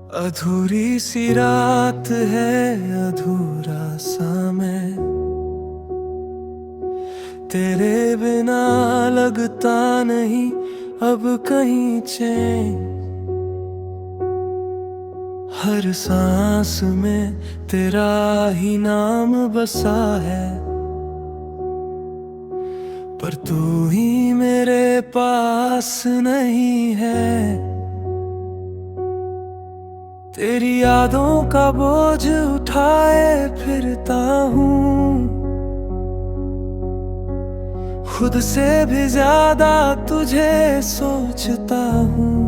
अधूरी सी रात है, अधूरा सा मैं, तेरे बिना लगता नहीं अब कहीं चैन। हर सांस में तेरा ही नाम बसा है, पर तू ही मेरे पास नहीं है। तेरी यादों का बोझ उठाए फिरता हूँ, खुद से भी ज्यादा तुझे सोचता हूँ।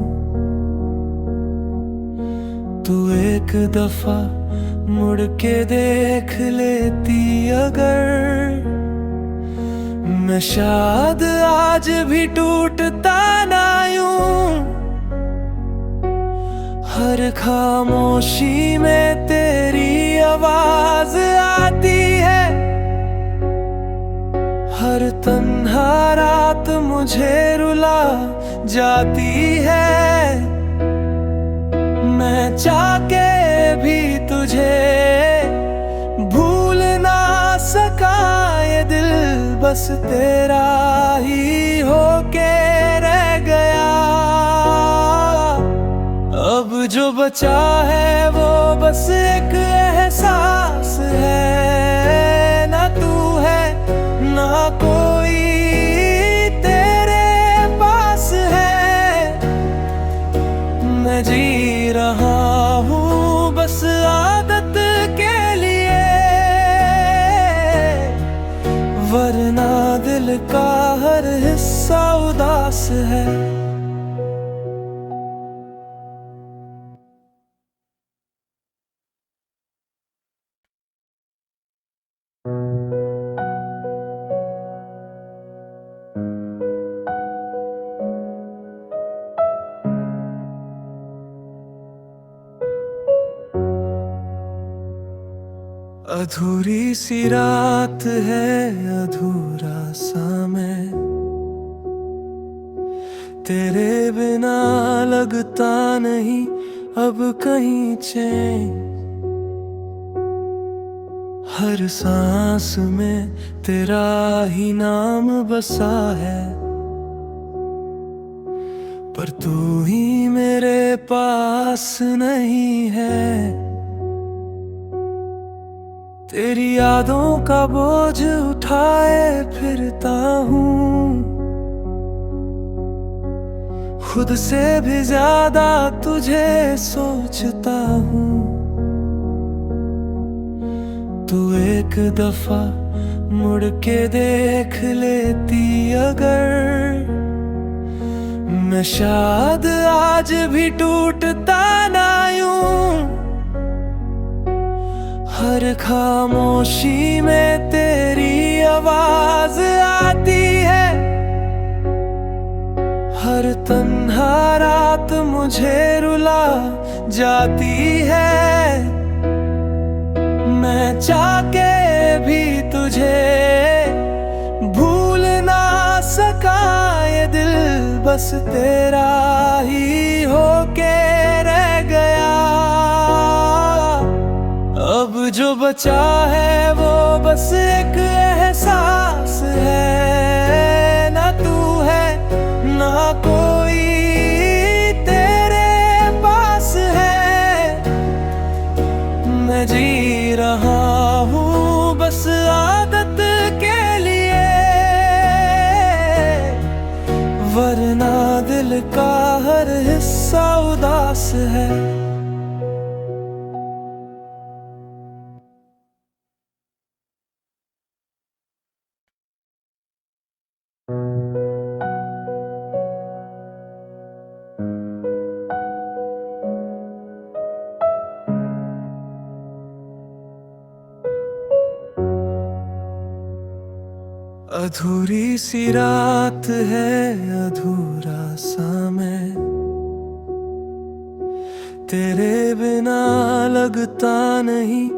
तू एक दफा मुड़ के देख लेती अगर, मैं शायद आज भी टूटता ना यूं। हर खामोशी में तेरी आवाज आती है, हर तन्हा रात मुझे रुला जाती है। मैं चाह के भी तुझे भूल ना सका, ये दिल बस तेरा ही होके रह गया। अब जो बचा है वो बस एक एहसास है, ना तू है ना कोई तेरे पास है। मैं जी रहा हूँ बस आदत के लिए, वरना दिल का हर हिस्सा उदास है। अधूरी सी रात है, अधूरा सा मैं, तेरे बिना लगता नहीं अब कहीं चैन। हर सांस में तेरा ही नाम बसा है, पर तू ही मेरे पास नहीं है। तेरी यादों का बोझ उठाए फिरता हूँ, खुद से भी ज्यादा तुझे सोचता हूँ। तू एक दफा मुड़ के देख लेती अगर, मैं शायद आज भी टूटता ना यूं। हर खामोशी में तेरी आवाज आती है, हर तन्हा रात मुझे रुला जाती है। मैं चाह के भी तुझे भूल ना सका, ये दिल बस तेरा ही होके रह गया। अब जो बचा है वो बस एक एहसास है, ना तू है ना कोई तेरे पास है। मैं जी रहा हूँ बस आदत के लिए, वरना दिल का हर हिस्सा उदास है। अधूरी सी रात है, अधूरा सा मैं, तेरे बिना लगता नहीं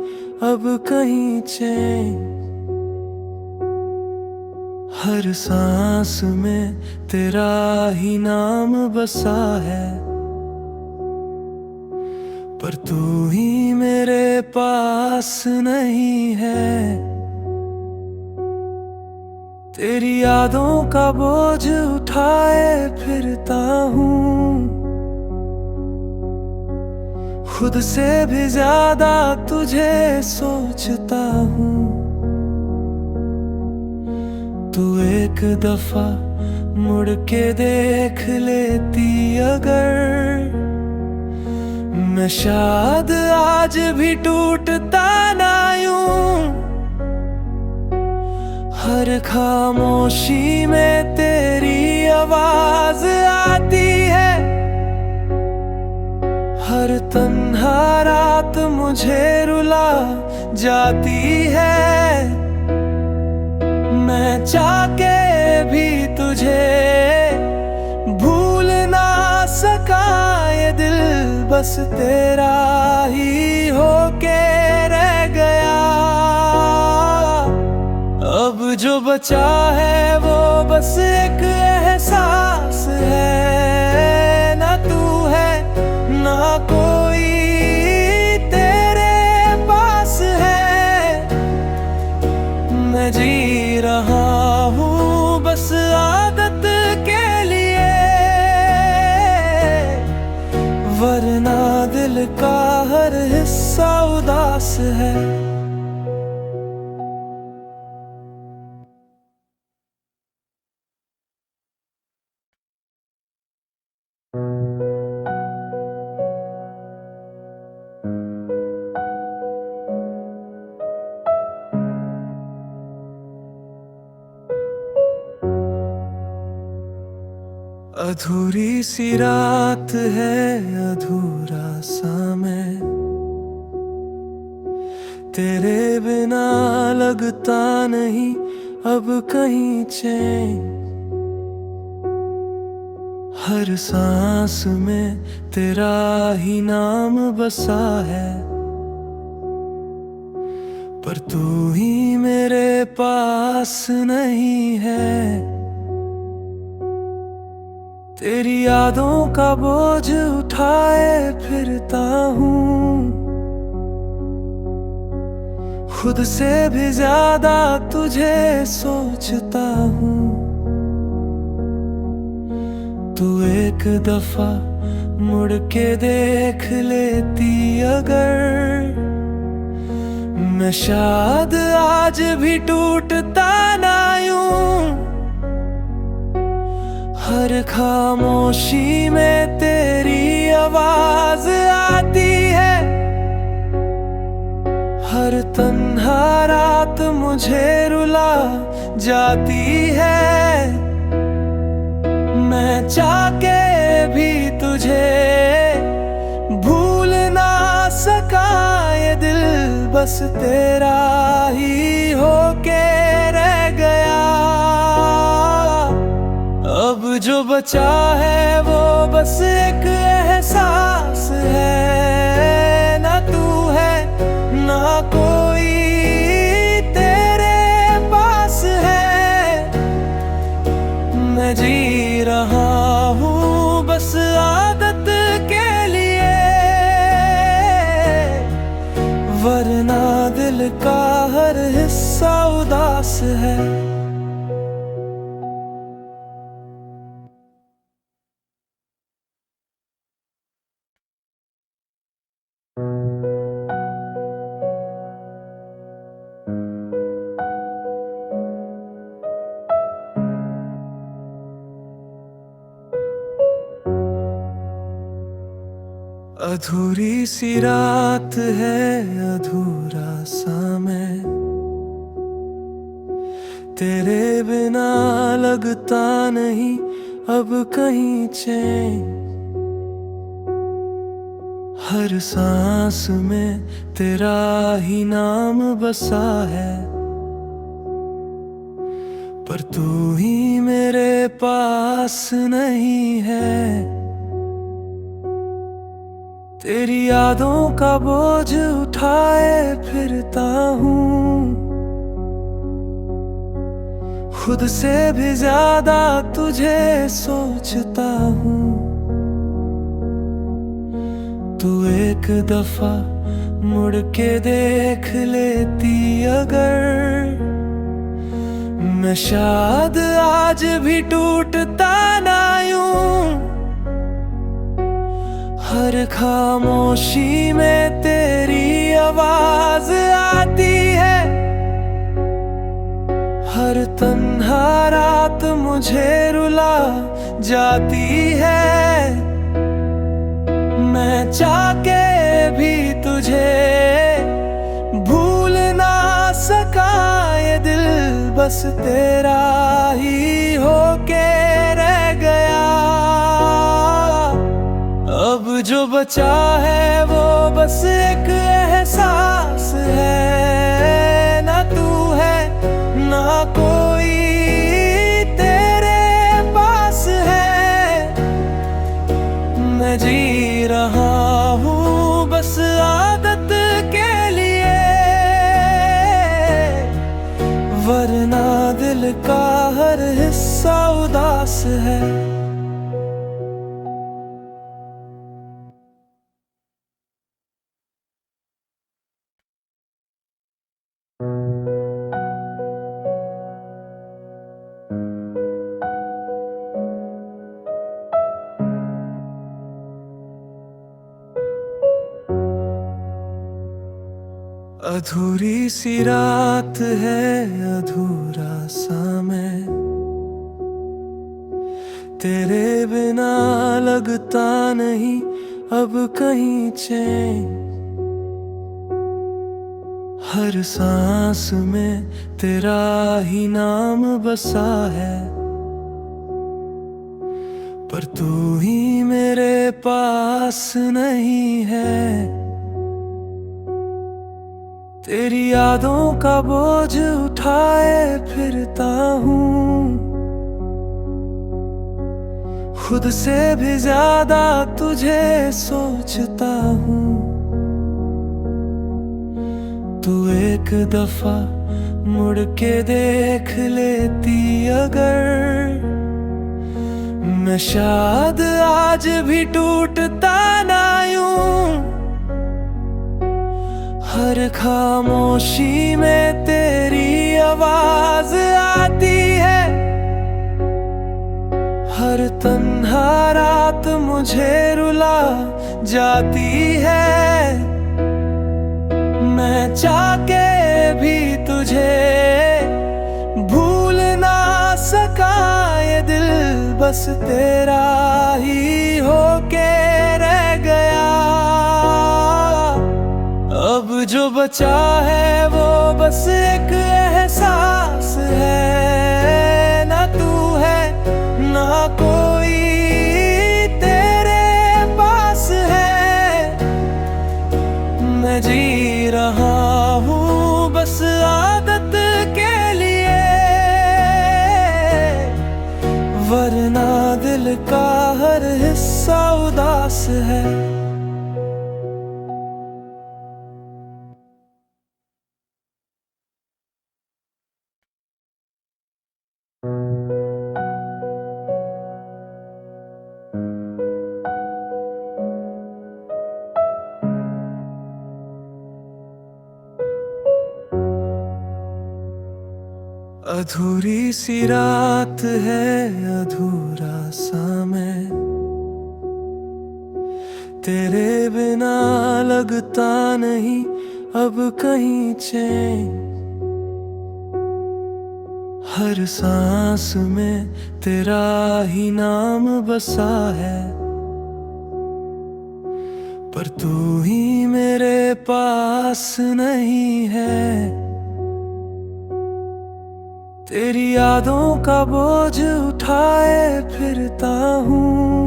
अब कहीं चैन। हर सांस में तेरा ही नाम बसा है, पर तू ही मेरे पास नहीं है। तेरी यादों का बोझ उठाए फिरता हूँ, खुद से भी ज्यादा तुझे सोचता हूँ। तू एक दफा मुड़ के देख लेती अगर, मैं शायद आज भी टूटता ना यूं। हर खामोशी में तेरी आवाज आती है, हर तन्हा रात मुझे रुला जाती है। मैं चाह के भी तुझे भूल ना सका, ये दिल बस तेरा ही होके रह गया। अब जो बचा है वो बस एक एहसास है, ना तू है ना कोई तेरे पास है। मैं जी रहा हूँ बस आदत के लिए, वरना दिल का हर हिस्सा उदास है। अधूरी सी रात है, अधूरा सा मैं, तेरे बिना लगता नहीं अब कहीं चैन। हर सांस में तेरा ही नाम बसा है, पर तू ही मेरे पास नहीं है। तेरी यादों का बोझ उठाए फिरता हूँ, खुद से भी ज्यादा तुझे सोचता हूँ। तू एक दफा मुड़ के देख लेती अगर, मैं शायद आज भी टूटता ना यूं। हर खामोशी में तेरी आवाज आती है, हर तन्हा रात मुझे रुला जाती है। मैं चाह के भी तुझे भूल ना सका, ये दिल बस तेरा ही होके रह गया। अब जो बचा है वो बस एक एहसास है, ना तू है ना कोई तेरे पास है। मैं जी रहा हूँ बस आदत के लिए, वरना दिल का हर हिस्सा उदास है। अधूरी सी रात है, अधूरा सा मैं, तेरे बिना लगता नहीं अब कहीं चैन। हर सांस में तेरा ही नाम बसा है, पर तू ही मेरे पास नहीं है। तेरी यादों का बोझ उठाए फिरता हूँ, खुद से भी ज्यादा तुझे सोचता हूँ। तू एक दफा मुड़ के देख लेती अगर, मैं शायद आज भी टूटता ना यूं। हर खामोशी में तेरी आवाज आती है, हर तन्हा रात मुझे रुला जाती है। मैं चाह के भी तुझे भूल ना सका, ये दिल बस तेरा ही होके रह गया। अब जो बचा है वो बस एक एहसास है, ना तू है ना कोई तेरे पास है। मैं जी रहा हूँ बस आदत के लिए, वरना दिल का हर हिस्सा उदास है। अधूरी सी रात है, अधूरा सा मैं, तेरे बिना लगता नहीं अब कहीं चैन। हर सांस में तेरा ही नाम बसा है, पर तू ही मेरे पास नहीं है। तेरी यादों का बोझ उठाए फिरता हूँ, खुद से भी ज्यादा तुझे सोचता हूँ। तू एक दफा मुड़ के देख लेती अगर, मैं शायद आज भी टूटता ना यूं। हर खामोशी में तेरी आवाज आती है, हर तन्हा रात मुझे रुला जाती है। मैं चाह के भी तुझे भूल ना सका, ये दिल बस तेरा ही होके रह गया। अब जो बचा है वो बस एक एहसास है, ना तू है ना कोई तेरे पास है। मैं जी रहा हूँ बस आदत के लिए, वरना दिल का हर हिस्सा उदास है। अधूरी सी रात है, अधूरा सा मैं, तेरे बिना लगता नहीं अब कहीं चैन। हर सांस में तेरा ही नाम बसा है, पर तू ही मेरे पास नहीं है। तेरी यादों का बोझ उठाए फिरता हूँ,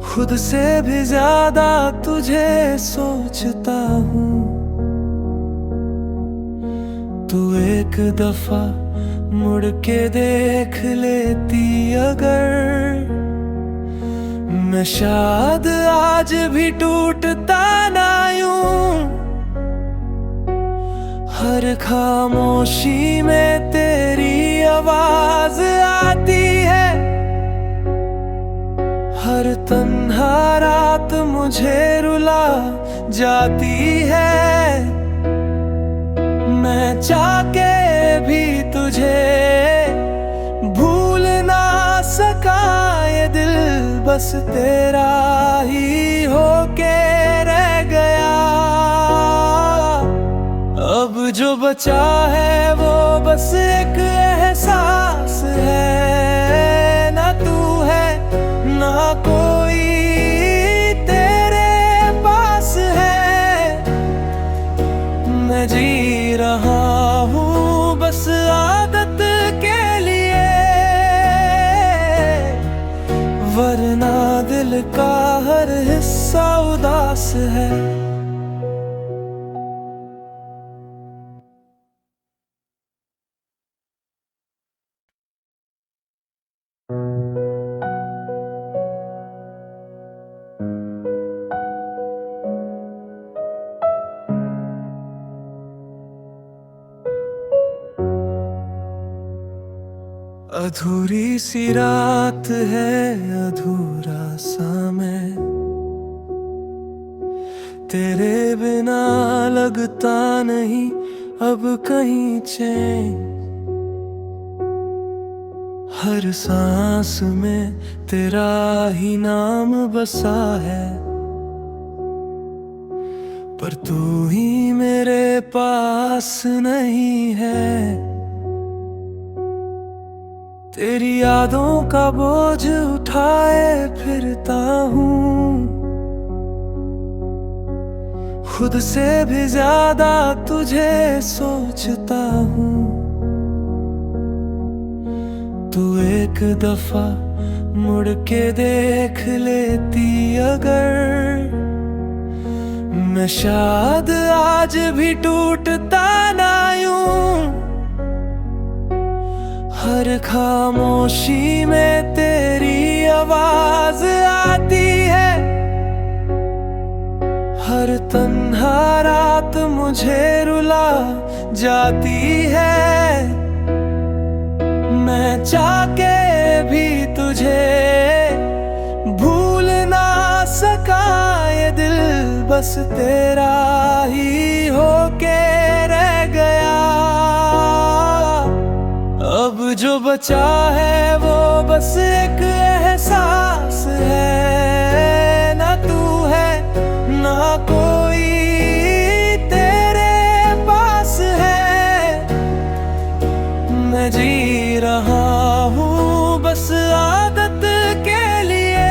खुद से भी ज्यादा तुझे सोचता हूँ। तू एक दफा मुड़ के देख लेती अगर, मैं शायद आज भी टूटता ना यूं। हर खामोशी में तेरी आवाज आती है, हर तन्हा तन्हा रात मुझे रुला जाती है। मैं चाह के भी तुझे भूल ना सका, ये दिल बस तेरा ही होके रह गया। अब जो बचा है वो बस एक एहसास है, ना तू है ना कोई तेरे पास है। मैं जी रहा हूँ बस आदत के लिए, वरना दिल का हर हिस्सा उदास है। अधूरी सी रात है, अधूरा सा मैं, तेरे बिना लगता नहीं अब कहीं चैन। हर सांस में तेरा ही नाम बसा है, पर तू ही मेरे पास नहीं है। तेरी यादों का बोझ उठाए फिरता हूँ, खुद से भी ज्यादा तुझे सोचता हूँ। तू एक दफा मुड़ के देख लेती अगर, मैं शायद आज भी टूटता ना यूं। हर खामोशी में तेरी आवाज आती है, हर तन्हा रात मुझे रुला जाती है। मैं चाह के भी तुझे भूल ना सका, ये दिल बस तेरा ही होके रह गया। अब जो बचा है वो बस एक एहसास है, ना तू है ना कोई तेरे पास है। मैं जी रहा हूँ बस आदत के लिए,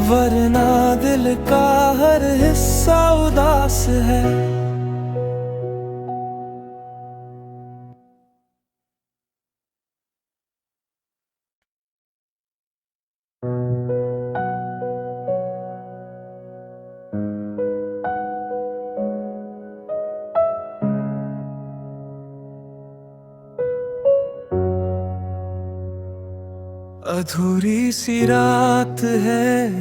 वरना दिल का हर हिस्सा उदास है। अधूरी सी रात है।